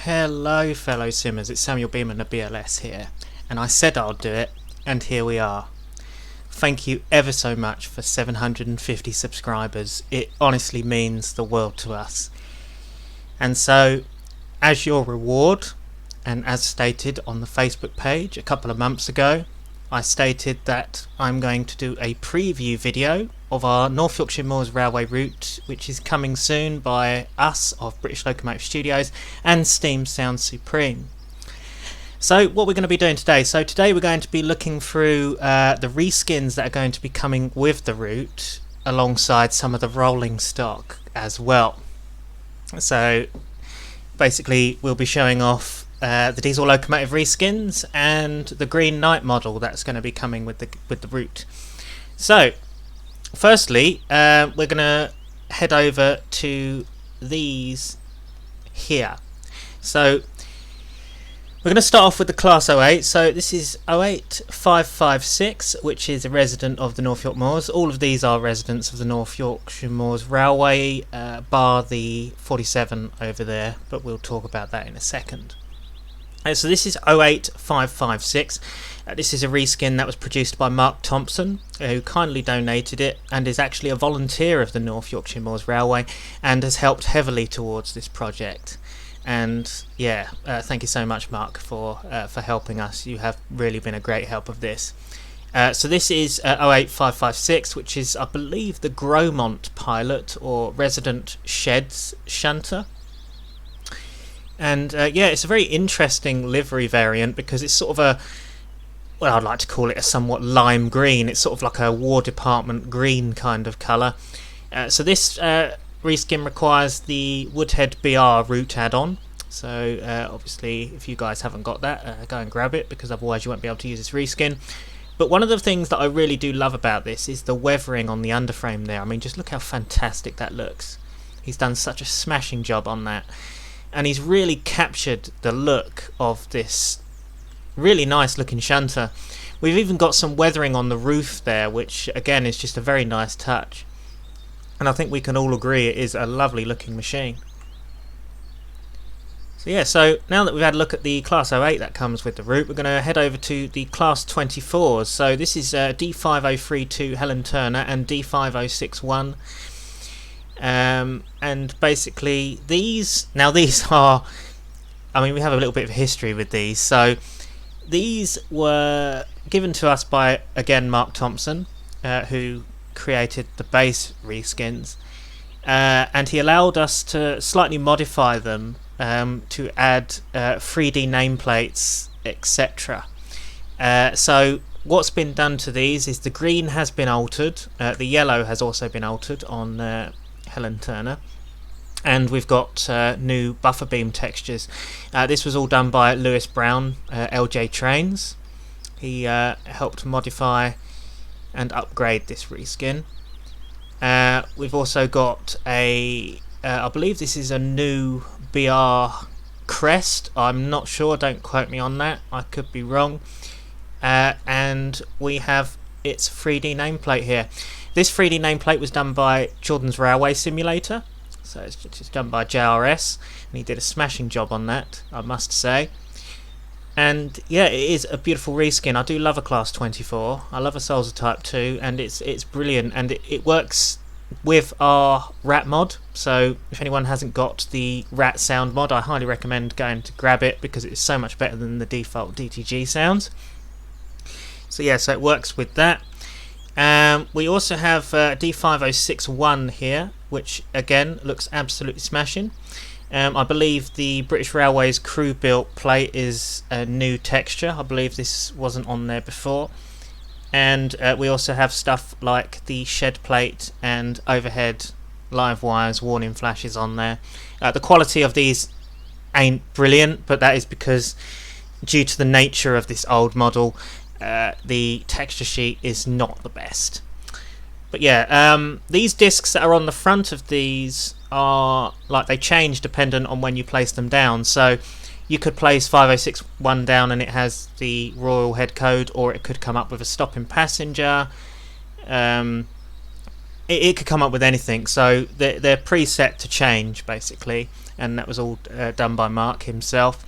Hello fellow simmers, it's Samuel Beeman of BLS here, and I said I'd do it, and here we are. Thank you ever so much for 750 subscribers, it honestly means the world to us. And so, as your reward, and as stated on the Facebook page a couple of months ago, I stated that I'm going to do a preview video of our North Yorkshire Moors Railway route, which is coming soon by us of British Locomotive Studios and Steam Sound Supreme. So what we're going to be doing today, we're going to be looking through the reskins that are going to be coming with the route alongside some of the rolling stock as well. So basically we'll be showing off the diesel locomotive reskins and the Green Knight model that's going to be coming with the route. So firstly, we're going to head over to these here. So we're going to start off with the Class 08. So this is 08556, which is a resident of the North York Moors. All of these are residents of the North Yorkshire Moors Railway, bar the 47 over there, but we'll talk about that in a second. So this is 08556. This is a reskin that was produced by Mark Thompson, who kindly donated it and is actually a volunteer of the North Yorkshire Moors Railway and has helped heavily towards this project. And yeah, thank you so much, Mark, for helping us. You have really been a great help of this. So this is 08556, which is, I believe, the Gromont pilot or resident sheds shunter. And yeah, it's a very interesting livery variant because it's sort of a, well, I'd like to call it a somewhat lime green. It's sort of like a War Department green kind of colour. So this reskin requires the Woodhead BR route add-on. So obviously, if you guys haven't got that, go and grab it, because otherwise you won't be able to use this reskin. But one of the things that I really do love about this is the weathering on the underframe there. I mean, just look how fantastic that looks. He's done such a smashing job on that. And he's really captured the look of this really nice looking shunter. We've even got some weathering on the roof there, which again is just a very nice touch. And I think we can all agree it is a lovely looking machine. So yeah, so now that we've had a look at the Class 08 that comes with the route, we're going to head over to the Class 24s. So this is D5032 Helen Turner and D5061. And basically these are, I mean, we have a little bit of history with these. So these were given to us by, again, Mark Thompson, who created the base reskins, and he allowed us to slightly modify them to add 3D nameplates, etc. So what's been done to these is the green has been altered, the yellow has also been altered on Helen Turner, and we've got new buffer beam textures. This was all done by Lewis Brown, LJ Trains. He helped modify and upgrade this reskin. We've also got a, I believe this is a new BR crest. I'm not sure, don't quote me on that, I could be wrong. And we have its 3D nameplate here. This 3D nameplate was done by Jordan's Railway Simulator, so it's done by JRS, and he did a smashing job on that, I must say. And yeah, it is a beautiful reskin. I do love a Class 24, I love a Soldier Type 2, and it's brilliant, and it works with our RAT mod. So if anyone hasn't got the RAT sound mod, I highly recommend going to grab it, because it's so much better than the default DTG sounds. So yeah, so it works with that. We also have D5061 here, which again looks absolutely smashing. I believe the British Railways crew built plate is a new texture. I believe this wasn't on there before. And we also have stuff like the shed plate and overhead live wires, warning flashes on there. The quality of these ain't brilliant, but that is because due to the nature of this old model, the texture sheet is not the best. But yeah, these discs that are on the front of these are, like, they change dependent on when you place them down. So you could place 5061 down and it has the Royal Head code, or it could come up with a stopping passenger. it could come up with anything. So they're preset to change basically, and that was all done by Mark himself.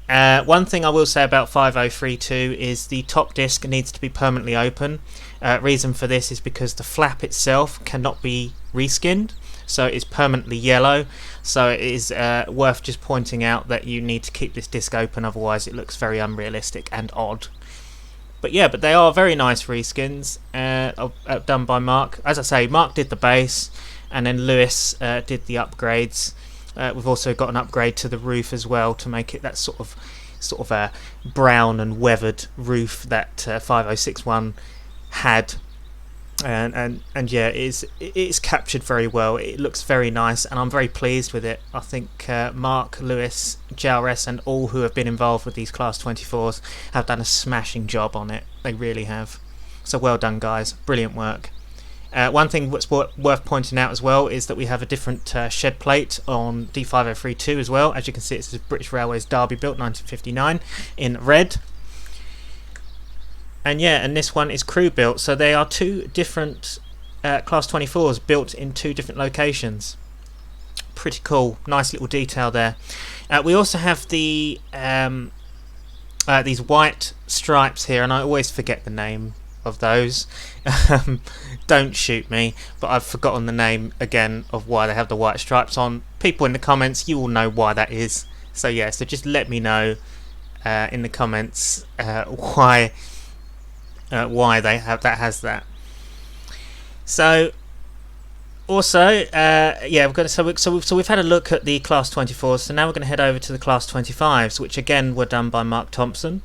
One thing I will say about 5032 is the top disc needs to be permanently open. Reason for this is because the flap itself cannot be reskinned, so it's permanently yellow. So it is worth just pointing out that you need to keep this disc open, otherwise it looks very unrealistic and odd. But yeah, but they are very nice reskins done by Mark. As I say, Mark did the base, and then Lewis did the upgrades. We've also got an upgrade to the roof as well to make it that sort of a brown and weathered roof that 5061 had. And yeah, it's captured very well. It looks very nice, and I'm very pleased with it. I think Mark, Lewis, JRS, and all who have been involved with these Class 24s have done a smashing job on it. They really have. So well done, guys. Brilliant work. One thing that's worth pointing out as well is that we have a different shed plate on D5032 as well. As you can see, it's British Railways Derby built 1959 in red. And yeah, and this one is crew built, so they are two different Class 24s built in two different locations. Pretty cool, nice little detail there. We also have the these white stripes here, and I always forget the name of those. Don't shoot me, but I've forgotten the name again of why they have the white stripes on. People in the comments, you all know why that is. So yeah, so just let me know in the comments why they have that. So also yeah, we've had a look at the Class 24s, so now we're going to head over to the Class 25s, which again were done by Mark Thompson.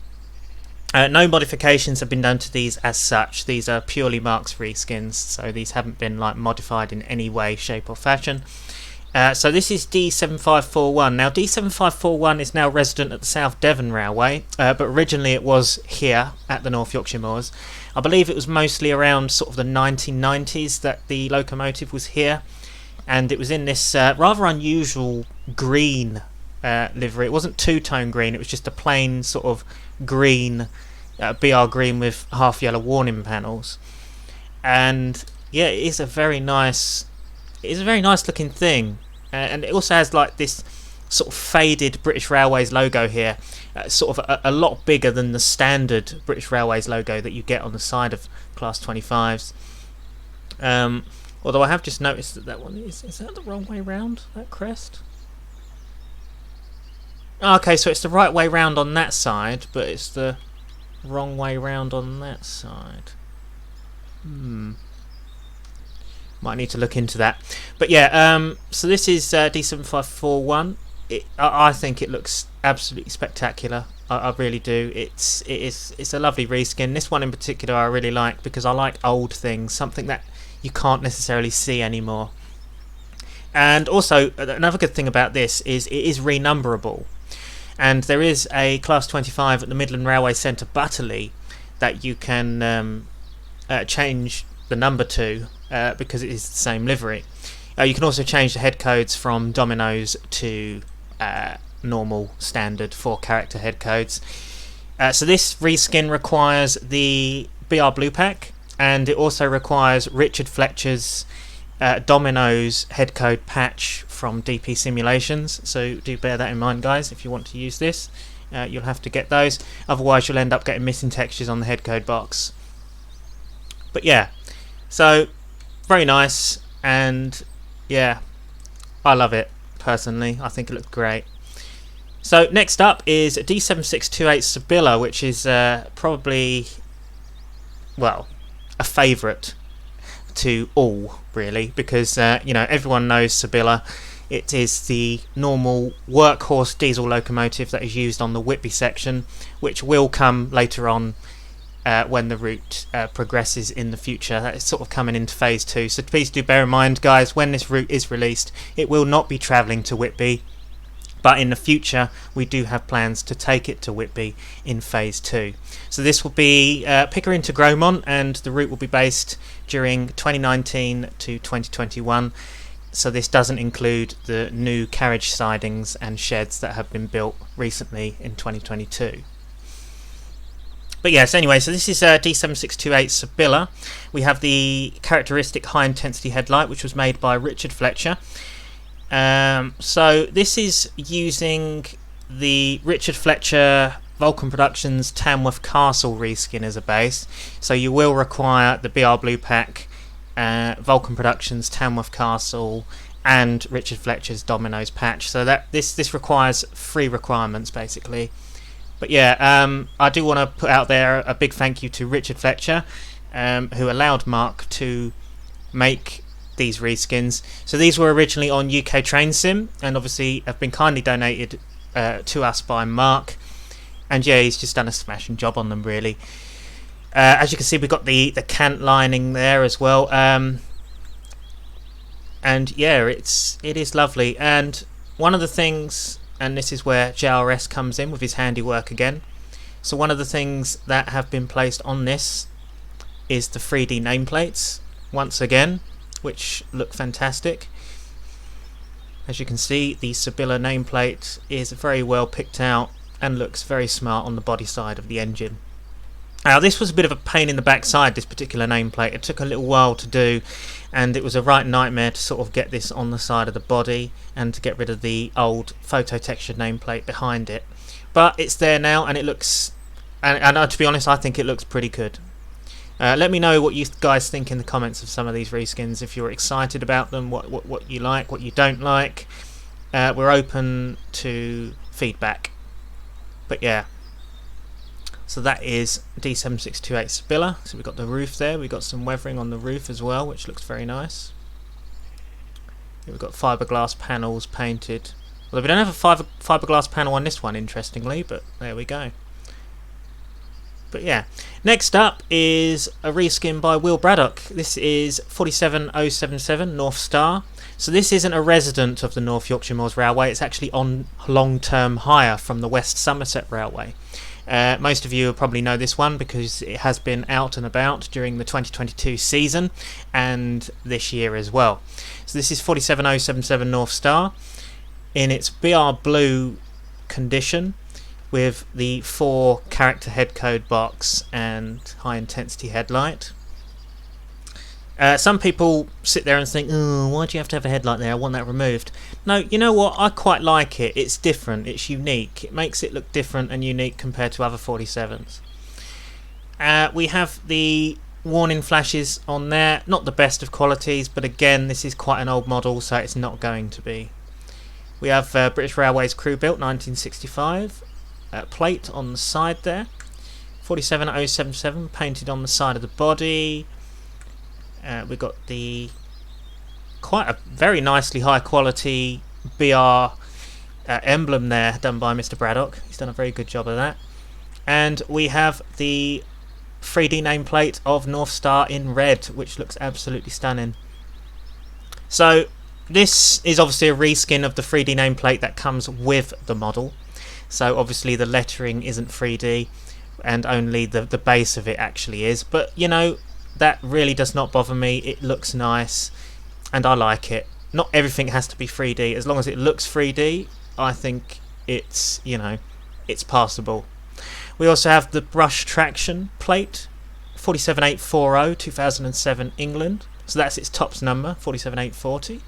No modifications have been done to these as such. These are purely Mark's reskins, so these haven't been like modified in any way, shape or fashion. So this is D7541. Now D7541 is now resident at the South Devon Railway, but originally it was here at the North Yorkshire Moors. I believe it was mostly around sort of the 1990s that the locomotive was here, and it was in this rather unusual green livery. It wasn't two-tone green, it was just a plain sort of green, BR green with half yellow warning panels. And yeah, it is a very nice looking thing, and it also has like this sort of faded British Railways logo here, sort of a lot bigger than the standard British Railways logo that you get on the side of Class 25s. Although I have just noticed that one is that the wrong way round, that crest? Okay, so it's the right way round on that side, but it's the wrong way round on that side. Might need to look into that. But yeah, so this is D7541. I think it looks absolutely spectacular. I really do. It's a lovely reskin. This one in particular I really like because I like old things, something that you can't necessarily see anymore. And also another good thing about this is it is renumberable. And there is a Class 25 at the Midland Railway Centre, Butterley, that you can change the number to because it is the same livery. You can also change the head codes from Dominoes to normal standard 4-character head codes. So this reskin requires the BR Blue Pack, and it also requires Richard Fletcher's Dominoes head code patch from DP Simulations, so do bear that in mind, guys. If you want to use this, you'll have to get those, otherwise you'll end up getting missing textures on the head code box. But yeah, so very nice, and yeah, I love it personally. I think it looks great. So next up is D7628 Sibylla, which is probably, well, a favourite to all, really, because you know, everyone knows Sibylla. It is the normal workhorse diesel locomotive that is used on the Whitby section, which will come later on when the route progresses in the future. That is sort of coming into phase 2, so please do bear in mind, guys, when this route is released, it will not be travelling to Whitby, but in the future we do have plans to take it to Whitby in phase 2. So this will be Pickering to Grosmont, and the route will be based during 2019 to 2021. So this doesn't include the new carriage sidings and sheds that have been built recently in 2022. But yes, anyway, so this is D7628 Sibylla. We have the characteristic high intensity headlight, which was made by Richard Fletcher. So this is using the Richard Fletcher Vulcan Productions Tamworth Castle reskin as a base. So you will require the BR Blue Pack, Vulcan Productions Tamworth Castle, and Richard Fletcher's Dominoes patch. So that this requires 3 requirements basically. But yeah, I do want to put out there a big thank you to Richard Fletcher, who allowed Mark to make these reskins. So these were originally on UK Train Sim, and obviously have been kindly donated to us by Mark. And yeah, he's just done a smashing job on them, really. As you can see, we've got the cant lining there as well. And yeah, it is lovely. And one of the things, and this is where JRS comes in with his handiwork again. So one of the things that have been placed on this is the 3D nameplates, once again, which look fantastic. As you can see, the Sibylla nameplate is very well picked out and looks very smart on the body side of the engine. Now this was a bit of a pain in the backside, this particular nameplate. It took a little while to do, and it was a right nightmare to sort of get this on the side of the body and to get rid of the old photo textured nameplate behind it. But it's there now, and it looks, and to be honest, I think it looks pretty good. Let me know what you guys think in the comments of some of these reskins, if you're excited about them, what you like, what you don't like. We're open to feedback. But yeah, so that is D7628 Sibylla. So we've got the roof there, we've got some weathering on the roof as well, which looks very nice. We've got fiberglass panels painted. Although we don't have a fiberglass panel on this one, interestingly, but there we go. But yeah, next up is a reskin by Will Braddock. This is 47077 North Star. So this isn't a resident of the North Yorkshire Moors Railway, it's actually on long-term hire from the West Somerset Railway. Most of you will probably know this one because it has been out and about during the 2022 season and this year as well. So this is 47077 North Star in its BR Blue condition, with the 4 character head code box and high intensity headlight. Some people sit there and think, oh, why do you have to have a headlight there? I want that removed. No, you know what? I quite like it. It's different. It's unique. It makes it look different and unique compared to other 47s. We have the warning flashes on there. Not the best of qualities, but again, this is quite an old model, so it's not going to be. We have British Railways Crew Built 1965. Plate on the side there. 47077 painted on the side of the body. We've got the quite a very nicely high quality BR emblem there done by Mr. Braddock. He's done a very good job of that. And we have the 3D nameplate of North Star in red, which looks absolutely stunning. So this is obviously a reskin of the 3D nameplate that comes with the model. So obviously the lettering isn't 3D and only the base of it actually is. But you know, that really does not bother me. It looks nice and I like it. Not everything has to be 3D. As long as it looks 3D, I think it's, you know, it's passable. We also have the brush traction plate, 47840 2007 England. So that's its tops number, 47840.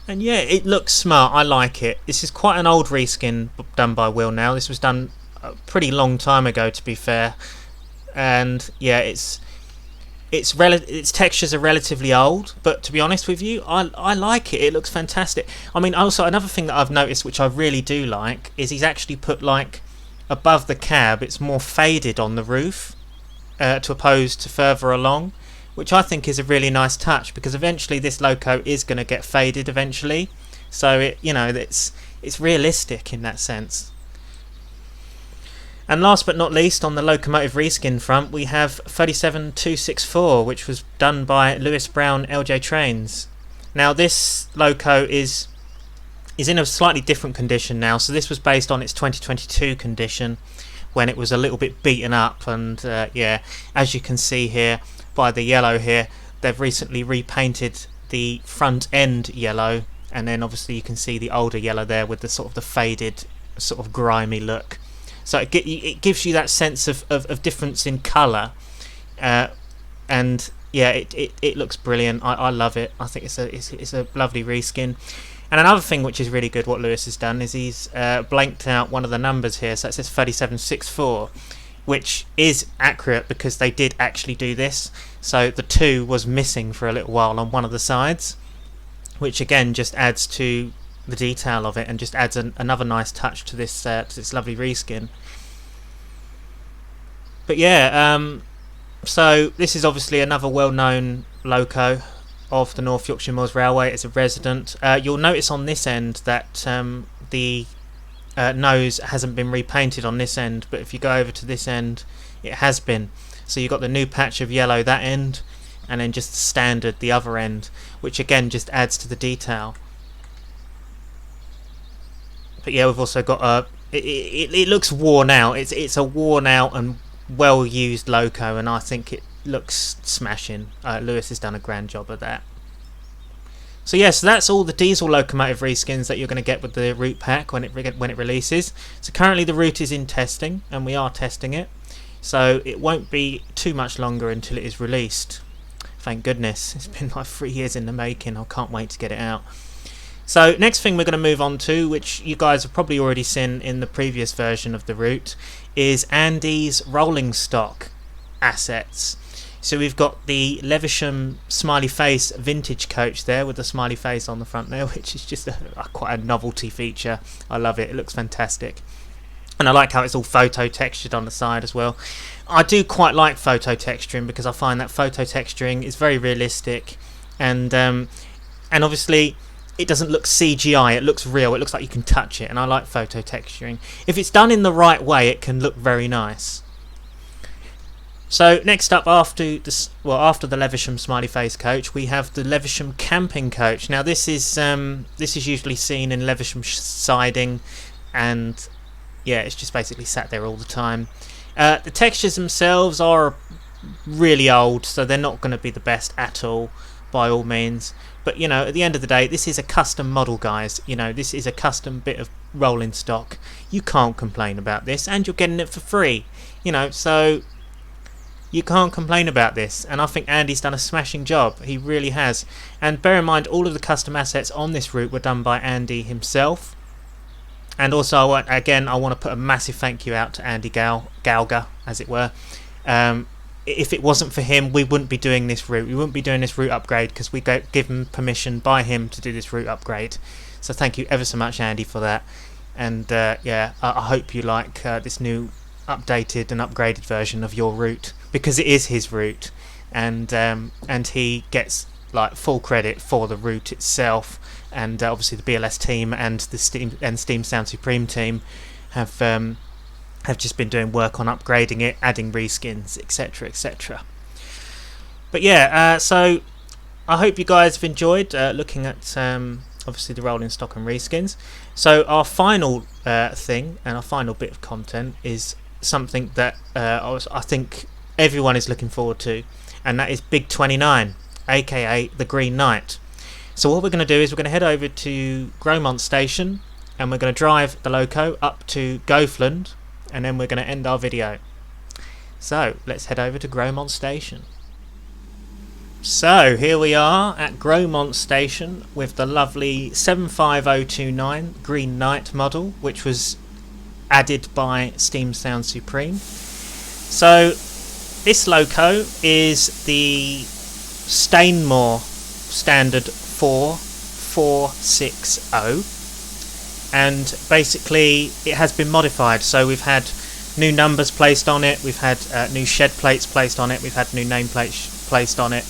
And yeah, it looks smart. I like it. This is quite an old reskin done by Will now. This was done a pretty long time ago, to be fair. And yeah, its textures are relatively old, but to be honest with you, I like it. It looks fantastic. I mean, also another thing that I've noticed, which I really do like, is he's actually put, like, above the cab, it's more faded on the roof to opposed to further along, which I think is a really nice touch, because eventually this loco is going to get faded eventually. So it, you know, it's realistic in that sense. And last but not least, on the Locomotive reskin front, we have 37264, which was done by Lewis Brown LJ Trains. Now this loco is in a slightly different condition now. So this was based on its 2022 condition, when it was a little bit beaten up. And yeah, as you can see here by the yellow here, they've recently repainted the front end yellow, and then obviously you can see the older yellow there with the sort of the faded, sort of grimy look. So it gives you that sense of difference in colour, and yeah, it looks brilliant. I love it. I think it's a lovely reskin. And another thing which is really good, what Lewis has done, is he's blanked out one of the numbers here. So it says 3764, which is accurate because they did actually do this. So the 2 was missing for a little while on one of the sides, which again just adds to the detail of it and just adds another nice touch to this lovely reskin. But yeah, so this is obviously another well-known loco of the North Yorkshire Moors Railway. It's a resident. You'll notice on this end that the nose hasn't been repainted on this end, but if you go over to this end, it has been. So you've got the new patch of yellow that end, and then just the standard the other end, which again just adds to the detail. But yeah, we've also got it looks worn out. It's a worn out and well used loco, and I think it looks smashing. Lewis has done a grand job of that. So yes, so that's all the diesel locomotive reskins that you're going to get with the route pack when it releases. So currently the route is in testing, and we are testing it. So it won't be too much longer until it is released. Thank goodness. It's been like 3 years in the making. I can't wait to get it out. So next thing we're going to move on to, which you guys have probably already seen in the previous version of the route, is Andy's rolling stock assets. So we've got the Levisham smiley face vintage coach there with the smiley face on the front there, which is just quite a novelty feature. I love it. It looks fantastic. And I like how it's all photo textured on the side as well. I do quite like photo texturing because I find that photo texturing is very realistic, and obviously it doesn't look CGI. It looks real. It looks like you can touch it, and I like photo texturing. If it's done in the right way, it can look very nice. So next up, after the Levisham smiley face coach, we have the Levisham camping coach. Now this is usually seen in Levisham siding, and yeah, it's just basically sat there all the time. The textures themselves are really old, so they're not going to be the best at all, by all means. But you know, at the end of the day, this is a custom model, guys. You know, this is a custom bit of rolling stock. You can't complain about this, and you're getting it for free. You know, so you can't complain about this, and I think Andy's done a smashing job. He really has. And bear in mind, all of the custom assets on this route were done by Andy himself. And also, I want to put a massive thank you out to Andy Gallagher, as it were. If it wasn't for him, we wouldn't be doing this route. We wouldn't be doing this route upgrade because we got given permission by him to do this route upgrade. So thank you ever so much, Andy, for that. And yeah, I hope you like this new updated and upgraded version of your route, because it is his route, and he gets like full credit for the route itself. And obviously the BLS team and the Steam Sound Supreme team have just been doing work on upgrading it, adding reskins, etc, etc. But yeah, so I hope you guys have enjoyed looking at obviously the rolling stock and reskins. So our final thing and our final bit of content is something that I think everyone is looking forward to, and that is Big 29, aka the Green Knight. So what we're going to do is we're going to head over to Gromont station, and we're going to drive the loco up to Goathland, and then we're going to end our video. So let's head over to Gromont station. So here we are at Gromont station with the lovely 75029 Green Knight model, which was added by Steam Sound Supreme. So this loco is the Stainmore standard 4460, and basically it has been modified. So we've had new numbers placed on it, we've had new shed plates placed on it, we've had new nameplates placed on it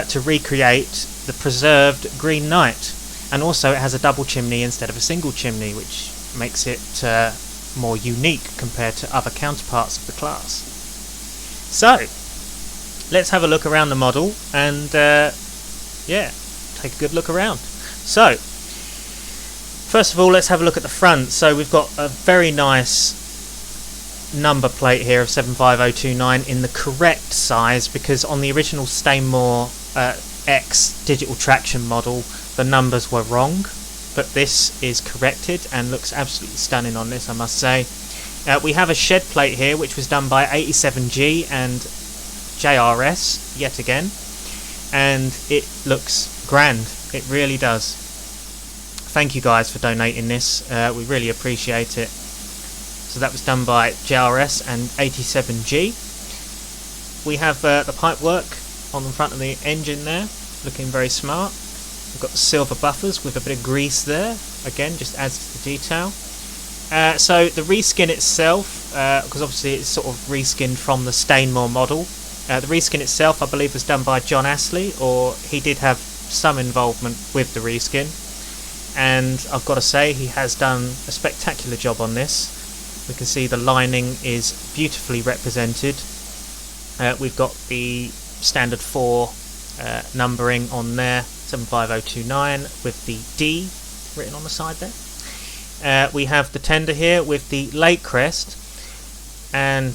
to recreate the preserved Green Knight. And also it has a double chimney instead of a single chimney, which makes it more unique compared to other counterparts of the class. So let's have a look around the model and yeah, take a good look around. So first of all, let's have a look at the front. So we've got a very nice number plate here of 75029 in the correct size, because on the original Stainmore X digital traction model the numbers were wrong, but this is corrected and looks absolutely stunning on this, I must say. We have a shed plate here which was done by 87G and JRS yet again, and it looks grand, it really does. Thank you guys for donating this, we really appreciate it. So that was done by JRS and 87G. We have the pipework on the front of the engine there, looking very smart. We've got the silver buffers with a bit of grease there, again just adds to the detail. So the reskin itself, because obviously it's sort of reskinned from the Stainmore model, the reskin itself I believe was done by John Astley, or he did have some involvement with the reskin, and I've got to say he has done a spectacular job on this. We can see the lining is beautifully represented. We've got the standard 4 numbering on there, 75029, with the D written on the side there. We have the tender here with the lake crest, and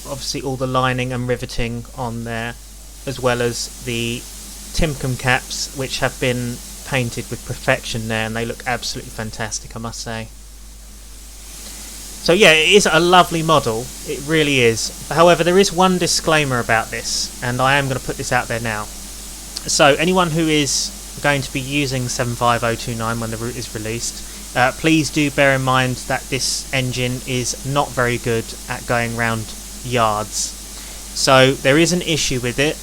obviously all the lining and riveting on there, as well as the Timcom caps, which have been painted with perfection there, and they look absolutely fantastic, I must say. So yeah, it is a lovely model, it really is. However, there is one disclaimer about this, and I am going to put this out there now. So anyone who is going to be using 75029 when the route is released, please do bear in mind that this engine is not very good at going round yards. So there is an issue with it.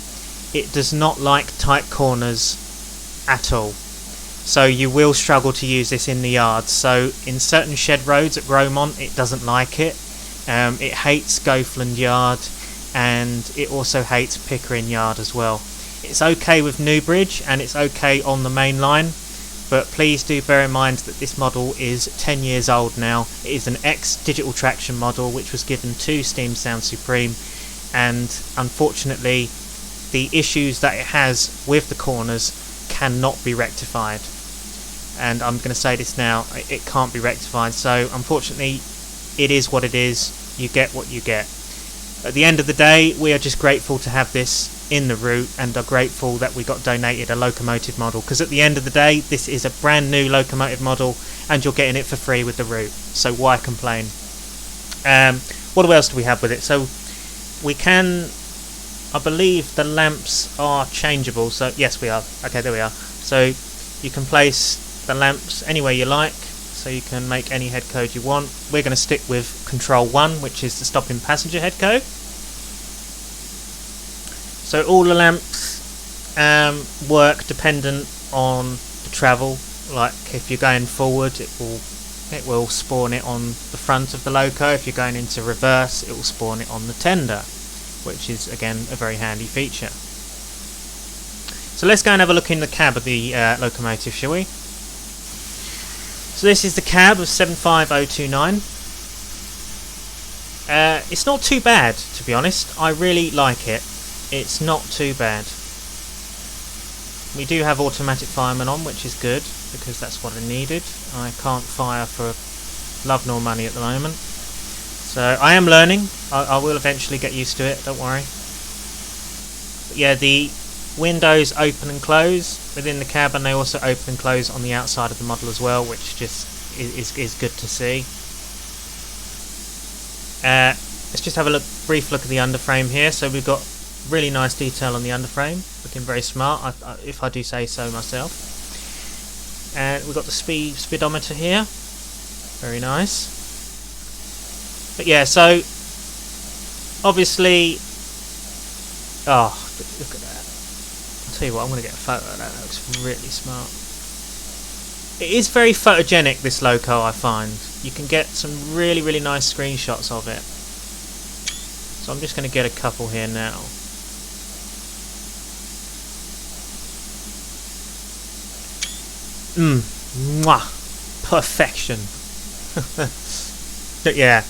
It does not like tight corners at all. So you will struggle to use this in the yards. So in certain shed roads at Gromont, it doesn't like it. It hates Goathland Yard, and it also hates Pickering Yard as well. It's okay with Newbridge and it's okay on the main line, but please do bear in mind that this model is 10 years old now. It is an ex-digital traction model which was given to Steam Sound Supreme, and unfortunately the issues that it has with the corners cannot be rectified. And I'm going to say this now, it can't be rectified, so unfortunately it is what it is. You get what you get. At the end of the day, we are just grateful to have this in the route, and are grateful that we got donated a Locomotive model, because at the end of the day this is a brand new Locomotive model and you're getting it for free with the route, so why complain? What else do we have with it? So we can, I believe the lamps are changeable, so yes we are, okay there we are. So you can place the lamps anywhere you like, so you can make any head code you want. We're going to stick with control 1, which is the stopping passenger head code. So all the lamps work dependent on the travel. Like if you're going forward, it will spawn it on the front of the loco. If you're going into reverse, it will spawn it on the tender, which is again a very handy feature. So let's go and have a look in the cab of the Locomotive, shall we? So this is the cab of 75029. It's not too bad, to be honest. I really like it. It's not too bad. We do have automatic fireman on, which is good, because that's what I needed. I can't fire for love nor money at the moment. So I am learning. I will eventually get used to it, don't worry. But yeah, the windows open and close within the cab, and they also open and close on the outside of the model as well, which just is good to see. Let's just have a brief look at the underframe here. So we've got really nice detail on the underframe, looking very smart, if I do say so myself. And we've got the speedometer here, very nice. But yeah, so obviously, oh look at that. I'll tell you what, I'm going to get a photo of that. That looks really smart. It is very photogenic, this loco, I find. You can get some really nice screenshots of it. So I'm just going to get a couple here now. Mwah, perfection. But yeah,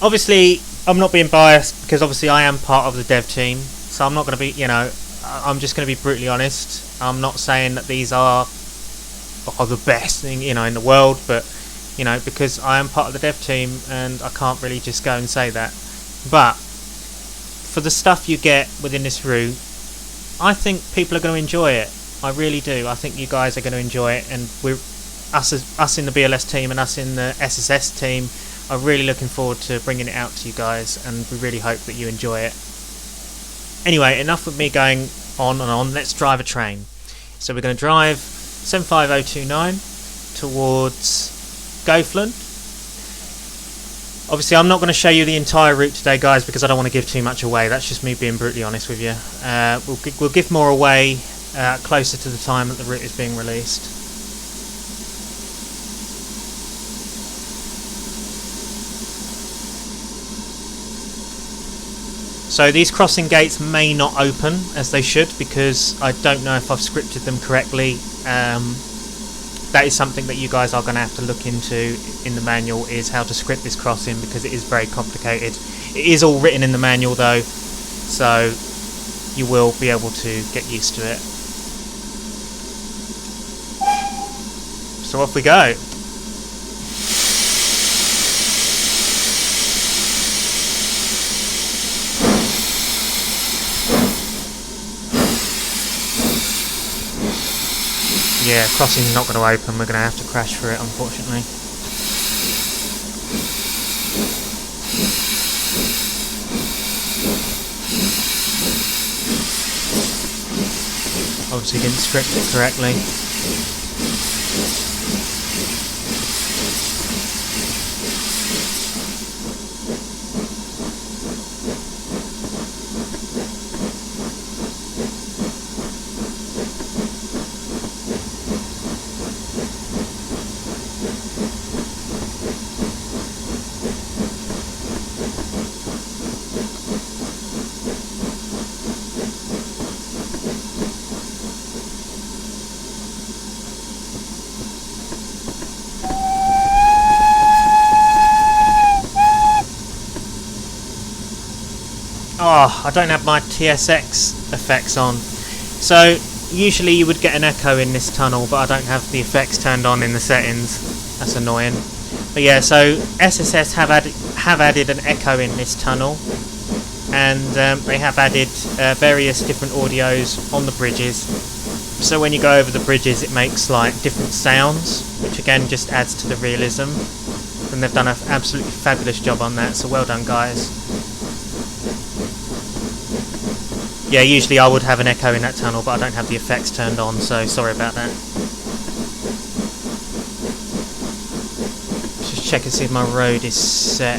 obviously I'm not being biased, because obviously I am part of the dev team, so I'm not going to be, you know, I'm just going to be brutally honest. I'm not saying that these are the best thing, you know, in the world, but you know, because I am part of the dev team and I can't really just go and say that. But for the stuff you get within this route, I think people are going to enjoy it. I really do. I think you guys are going to enjoy it, and us in the BLS team and us in the SSS team, I'm really looking forward to bringing it out to you guys, and we really hope that you enjoy it. Anyway, enough with me going on and on. Let's drive a train. So we're going to drive 75029 towards Goathland. Obviously, I'm not going to show you the entire route today, guys, because I don't want to give too much away. That's just me being brutally honest with you. We'll give more away closer to the time that the route is being released. So these crossing gates may not open as they should, because I don't know if I've scripted them correctly. That is something that you guys are going to have to look into in the manual, is how to script this crossing, because it is very complicated. It is all written in the manual though, so you will be able to get used to it. So off we go. Yeah, crossing's not going to open, we're going to have to crash through it, unfortunately. Obviously didn't script it correctly. Oh, I don't have my TSX effects on. So usually you would get an echo in this tunnel, but I don't have the effects turned on in the settings. That's annoying. But yeah, so SSS have added an echo in this tunnel, and they have added various different audios on the bridges. So when you go over the bridges, it makes like different sounds, which again just adds to the realism. And they've done an absolutely fabulous job on that. So well done, guys. Yeah, usually I would have an echo in that tunnel, but I don't have the effects turned on, so sorry about that. Just check and see if my road is set.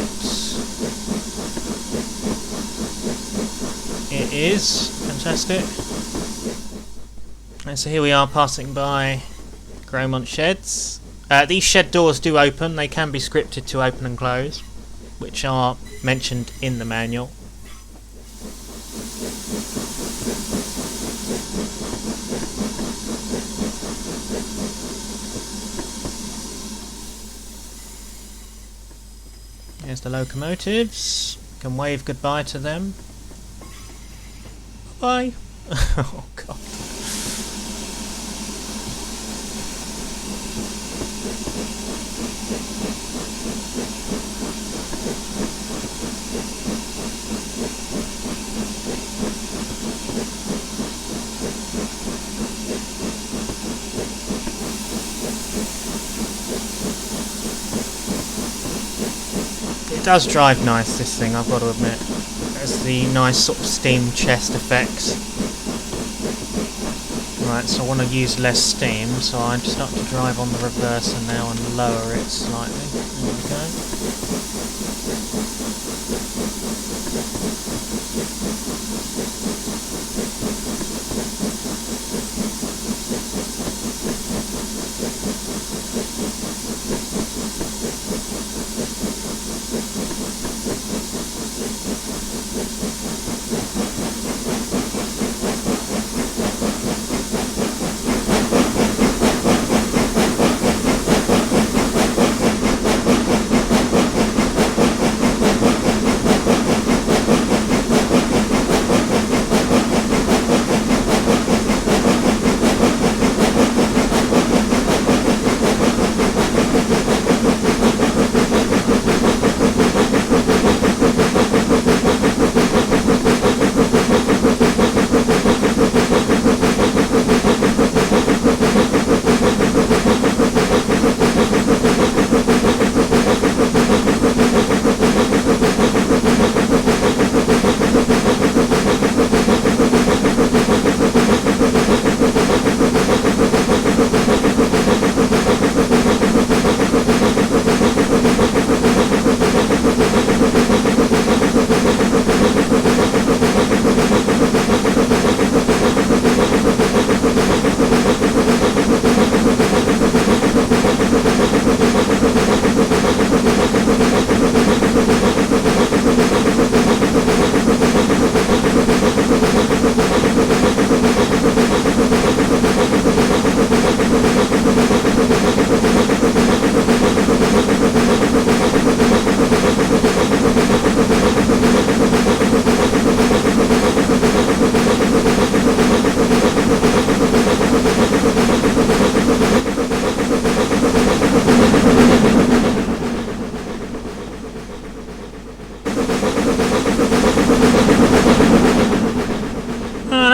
It is. Fantastic. And so here we are passing by Gromont sheds. These shed doors do open. They can be scripted to open and close, which are mentioned in the manual. There's the locomotives. Can wave goodbye to them. Bye. Oh god. It does drive nice, this thing, I've got to admit. There's the nice sort of steam chest effects. Right, so I want to use less steam, so I just start to drive on the reverser now and lower it slightly. There we go.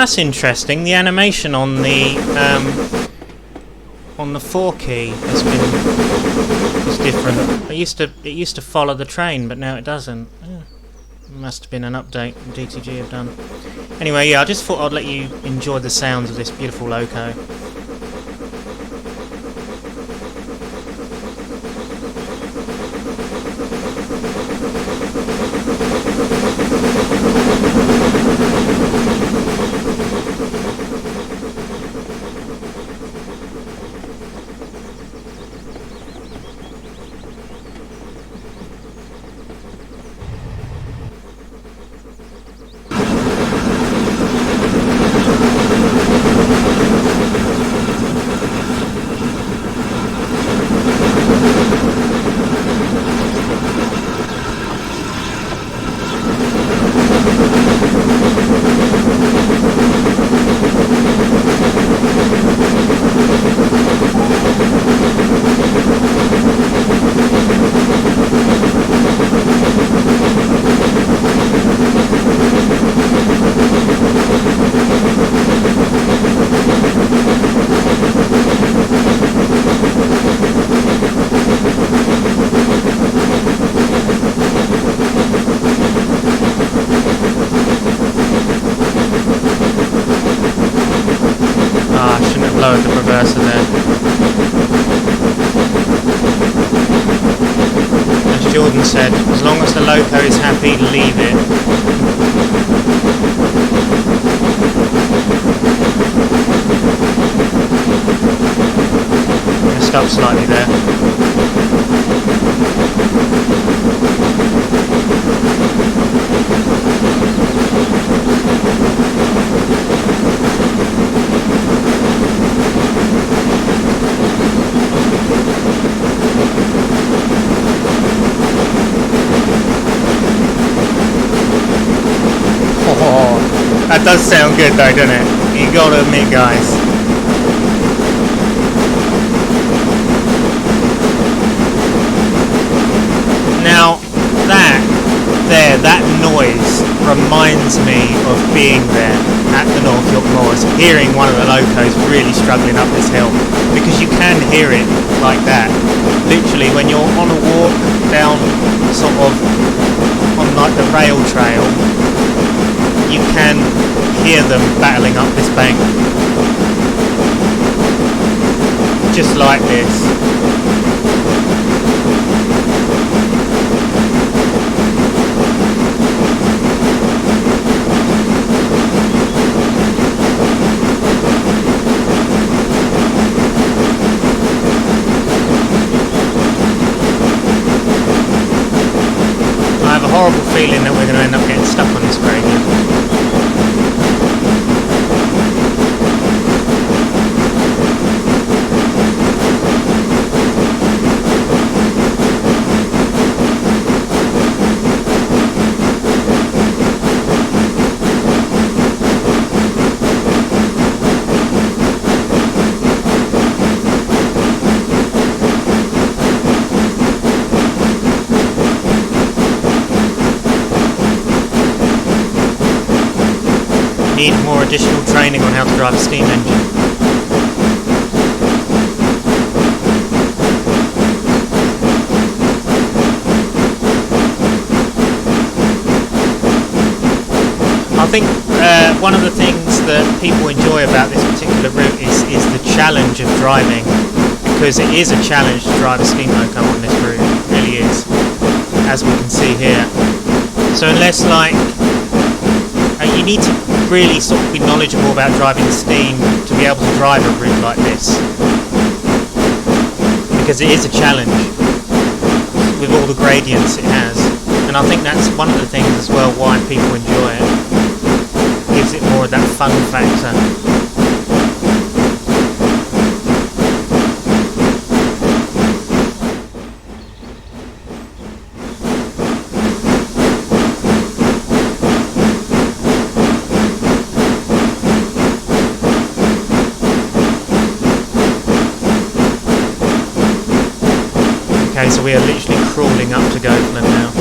That's interesting. The animation on the 4 key has been is different. It used to follow the train, but now it doesn't. Yeah. Must have been an update DTG have done. Anyway, yeah, I just thought I'd let you enjoy the sounds of this beautiful loco. Lowered the reverser there. As Jordan said, as long as the loco is happy, leave it. Messed up slightly there. That does sound good though, doesn't it? You gotta admit, guys. Now, that noise reminds me of being there at the North York Moors, hearing one of the locos really struggling up this hill, because you can hear it like that. Literally, when you're on a walk down sort of on like the rail trail, you can hear them battling up this bank. Just like this. I have a horrible feeling that we're going to end up getting stuck on this gradient. Need more additional training on how to drive a steam engine. I think one of the things that people enjoy about this particular route is the challenge of driving, because it is a challenge to drive a steam loco on this route, it really is, as we can see here. So unless you need to really sort of be knowledgeable about driving steam to be able to drive a route like this, because it is a challenge with all the gradients it has, and I think that's one of the things as well why people enjoy it. It more of that fun factor. Okay, so we are literally crawling up to Goathland now.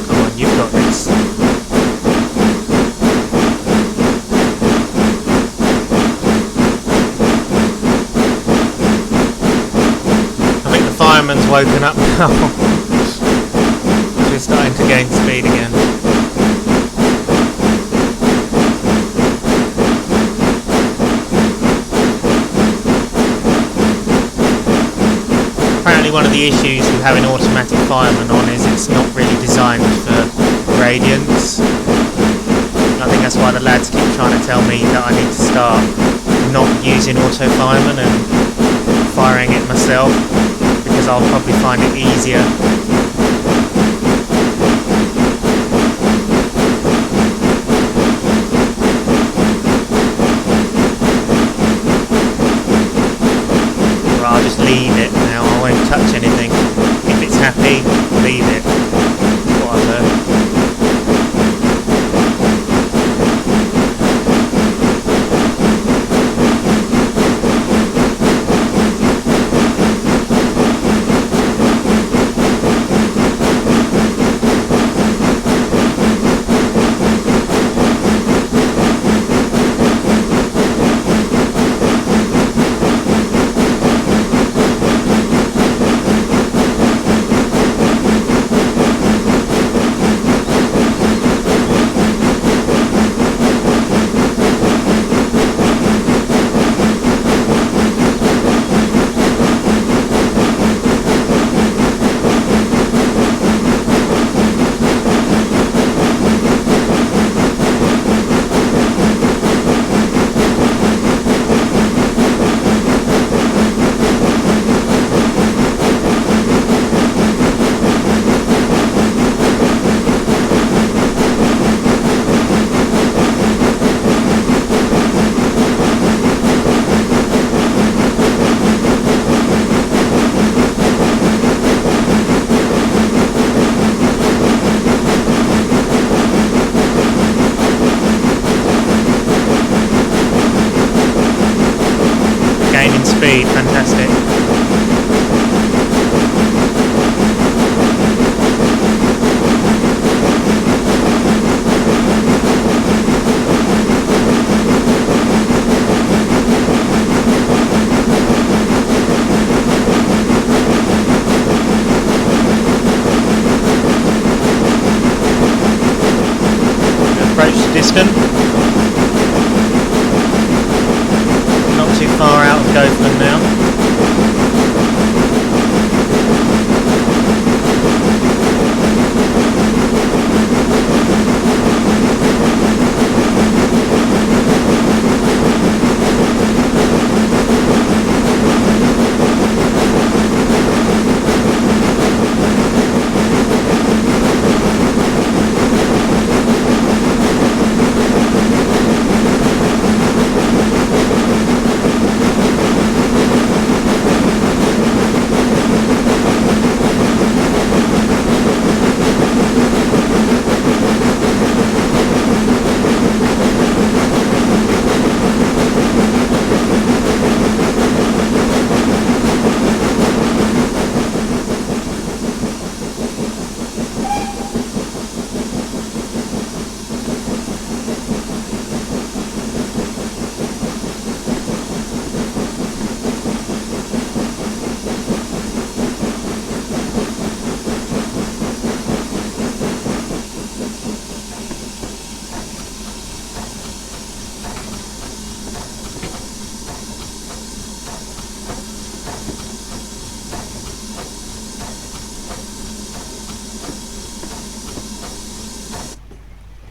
Come on, you've got this. Fireman's woken up now. We're starting to gain speed again. Apparently one of the issues with having automatic fireman on is it's not really designed for gradients. I think that's why the lads keep trying to tell me that I need to start not using auto fireman and firing it myself, because I'll probably find it easier. Or I'll just leave it now, I won't touch anything. If it's happy, leave it. That's what I've heard. Speed, fantastic. Approach distant. Not too far out of Goathland now.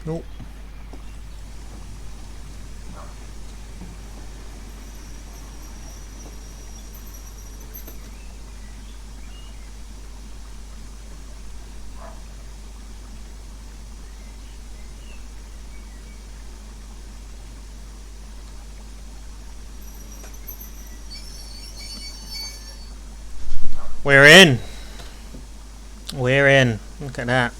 Oh. We're in. We're in. Look at that.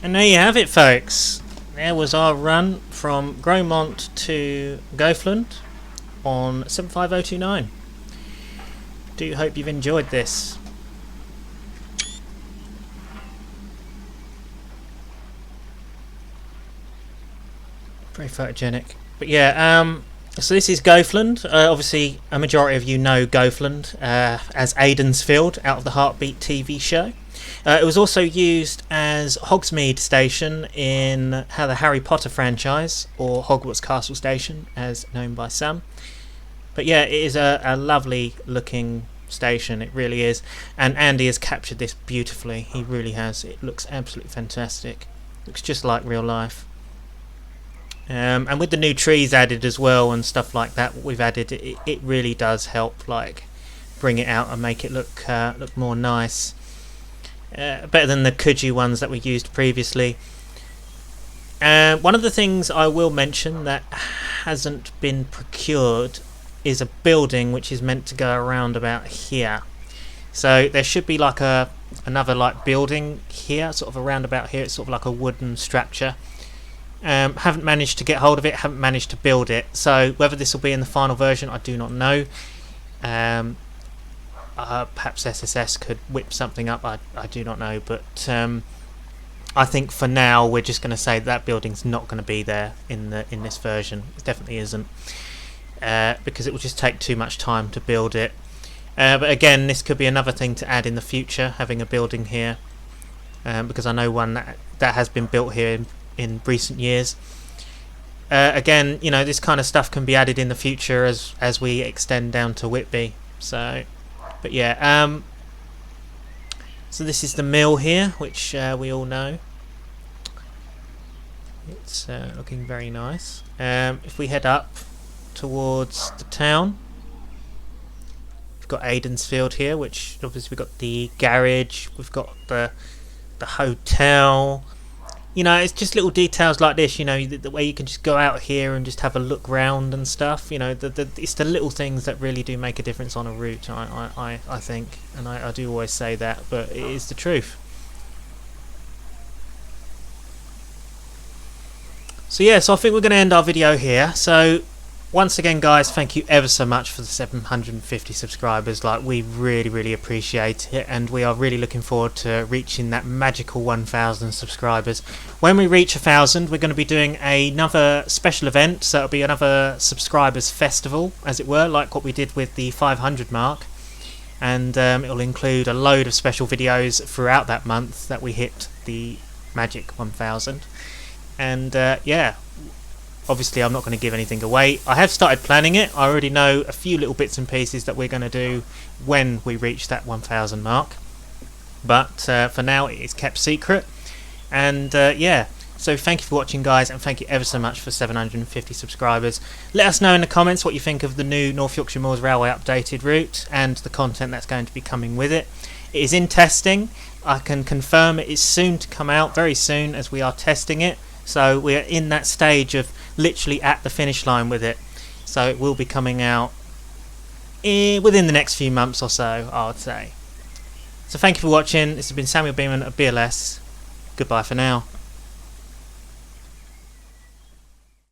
And there you have it, folks. There was our run from Gromont to Goathland on 75029. Do hope you've enjoyed this. Very photogenic. But yeah, so this is Goathland. Obviously, a majority of you know Goathland as Aidensfield out of the Heartbeat TV show. It was also used as Hogsmeade Station in the Harry Potter franchise, or Hogwarts Castle Station, as known by some. But yeah, it is a lovely looking station, it really is. And Andy has captured this beautifully, he really has. It looks absolutely fantastic. Looks just like real life. And with the new trees added as well and stuff like that, what we've added, it really does help like bring it out and make it look more nice. Better than the Coogee ones that we used previously. One of the things I will mention that hasn't been procured is a building which is meant to go around about here. So there should be like another like building here, sort of around about here. It's sort of like a wooden structure. Haven't managed to get hold of it, haven't managed to build it. So whether this will be in the final version, I do not know. Perhaps SSS could whip something up, I do not know, but I think for now we're just going to say that building's not going to be there in this version. It definitely isn't, because it will just take too much time to build it. But again, this could be another thing to add in the future, having a building here, because I know one that has been built here in recent years. Again, you know, this kind of stuff can be added in the future as we extend down to Whitby. So, but yeah, so this is the mill here, which we all know. It's looking very nice. If we head up towards the town, we've got Aidensfield here, which obviously we've got the garage, we've got the hotel. You know, it's just little details like this, you know, the way you can just go out here and just have a look round and stuff. You know, it's the little things that really do make a difference on a route, I think. And I do always say that, but it is the truth. So yeah, so I think we're going to end our video here. So once again, guys, thank you ever so much for the 750 subscribers. Like, we really appreciate it, and we are really looking forward to reaching that magical 1,000 subscribers. When we reach 1,000, we're going to be doing another special event, so it'll be another subscribers festival, as it were, like what we did with the 500 mark. And it'll include a load of special videos throughout that month that we hit the magic 1,000. And yeah, obviously I'm not going to give anything away. I have started planning it. I already know a few little bits and pieces that we're going to do when we reach that 1,000 mark. But for now it is kept secret. And yeah, so thank you for watching, guys, and thank you ever so much for 750 subscribers. Let us know in the comments what you think of the new North Yorkshire Moors Railway updated route and the content that's going to be coming with it. It is in testing. I can confirm it is soon to come out, very soon, as we are testing it. So we're in that stage of literally at the finish line with it. So it will be coming out within the next few months or so, I would say. So thank you for watching. This has been Samuel Beeman of BLS. Goodbye for now.